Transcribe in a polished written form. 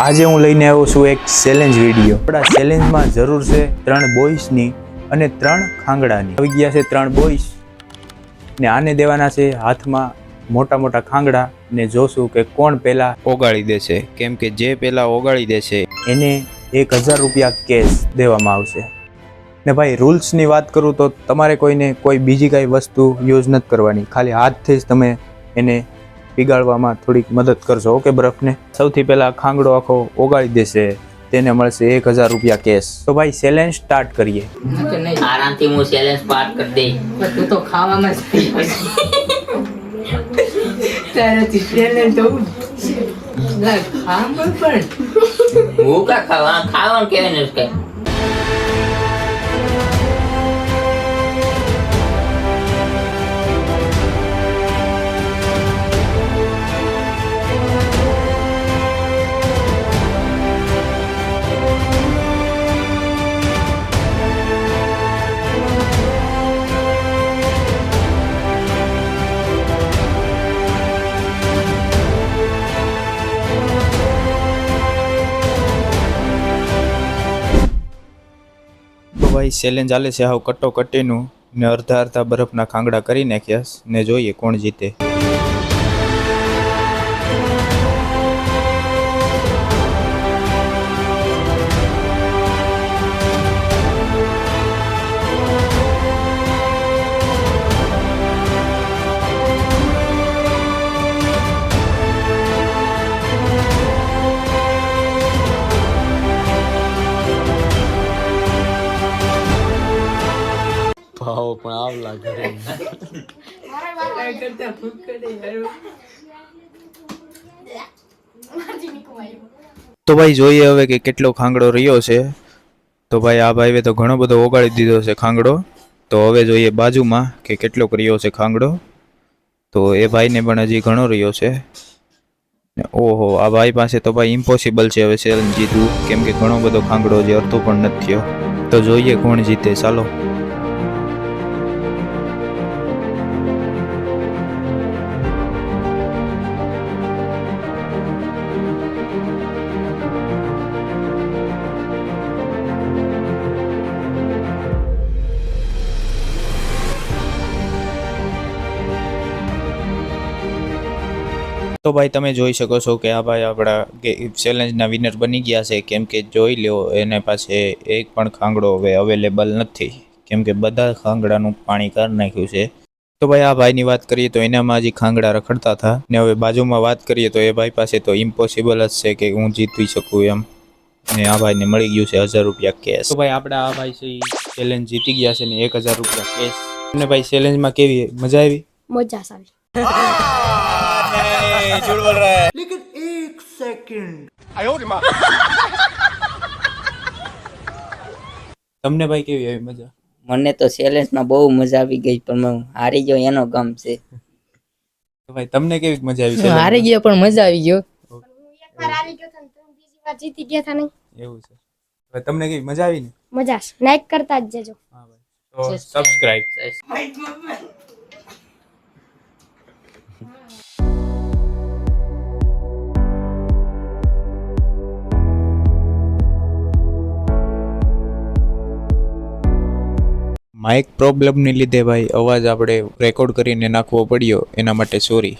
આજે હું લઈને આવ્યો છું એક ચેલેન્જ વિડીયો। આપણા ચેલેન્જમાં જરૂર છે 3 બોયસની અને 3 ખાંગડાની। આવી ગયા છે 3 બોયસ ને આને દેવાના છે હાથમાં મોટા મોટા ખાંગડા ને જોશું કે કોણ પહેલા ઓગાળી દેશે, કેમ કે જે પહેલા ઓગાળી દેશે એને 1000 રૂપિયા કેશ દેવામાં આવશે। ને ભાઈ રૂલ્સની વાત કરું તો તમારે કોઈને કોઈ બીજી કાંઈ વસ્તુ યુઝ નથી કરવાની, ખાલી હાથથી જ તમે એને પીગાળવામાં થોડીક મદદ કરશો। ઓકે, બરફને સૌથી પહેલા ખાંગડો આખો ઓગાળી દેશે તેને મળશે 1000 રૂપિયા કેશ। તો ભાઈ ચેલેન્જ સ્ટાર્ટ કરીએ। આરામથી હું ચેલેન્જ પાર કરી દઈ, તું તો ખાવામાં તારાથી ચેલેન્જ તો ખાવાનું પણ હું કા ખાવાનું કેવું ને કઈ। ભાઈ ચેલેન્જ ચાલે છે હાવ કટોકટીનું ને અડધા બરફના ખાંગડા કરી નાખ્યા ને જોઈએ કોણ જીતે। ભાવ પણ આવ લાગે તો ભાઈ જોઈએ હવે કે કેટલો ખાંગડો રહ્યો છે। તો ભાઈ આ ભાઈએ તો ઘણો બધો ઓગાળી દીધો છે ખાંગડો। તો હવે જોઈએ બાજુમાં કે કેટલો રહ્યો છે ખાંગડો। તો એ ભાઈને પણ હજી ઘણો રહ્યો છે। ઓહો, આ ભાઈ પાસે તો ભાઈ ઇમ્પોસિબલ છે હવે ચેલેન્જ જીતવું, કેમ કે ઘણો બધો ખાંગડો જે અડધો પણ નથી થયો। તો જોઈએ કોણ જીતે, ચાલો। તો ભાઈ તમે જોઈ શકો છો કે આ ભાઈ આપણા ચેલેન્જના વિનર બની ગયા છે, કેમ કે જોઈ લો એને પાસે એક પણ ખાંગડો હવે અવેલેબલ નથી, કેમ કે બધા ખાંગડાનું પાણી કરી નાખ્યું છે। તો ભાઈ આ ભાઈની વાત કરીએ તો એનામાં હજી ખાંગડા રખડતા હતા ને હવે બાજુમાં વાત કરીએ તો એ ભાઈ પાસે તો ઇમ્પોસિબલ જ છે કે હું જીતી શકું એમ, ને આ ભાઈને મળી ગયું છે 1000 રૂપિયા કેશ। તો ભાઈ આપણા આ ભાઈ છે ચેલેન્જ જીતી ગયા છે ને 1000 રૂપિયા કેશ। અને ભાઈ ચેલેન્જમાં કેવી મજા આવી? મજા આવી। झूठ बोल रहा है। लेकिन एक सेकंड તમને ભાઈ કેવી આવી મજા? મને તો ચેલેન્જમાં બહુ મજા આવી ગઈ, પણ હું હારી ગયો એનો ગમ છે। તો ભાઈ તમને કેવી મજા આવી છે? હારી ગયો પણ મજા આવી ગયો। એકવાર હારી ગયો તો બીજી વાર જીતી ગયા હતા નહીં? એવું છે? ભાઈ તમને કેવી મજા આવી ને? મજા લાઈક કરતા જ જજો। હા ભાઈ, તો સબસ્ક્રાઇબ। માઇક પ્રોબ્લેમની લીધે ભાઈ અવાજ આપણે રેકોર્ડ કરીને નાખવો પડ્યો, એના માટે સોરી।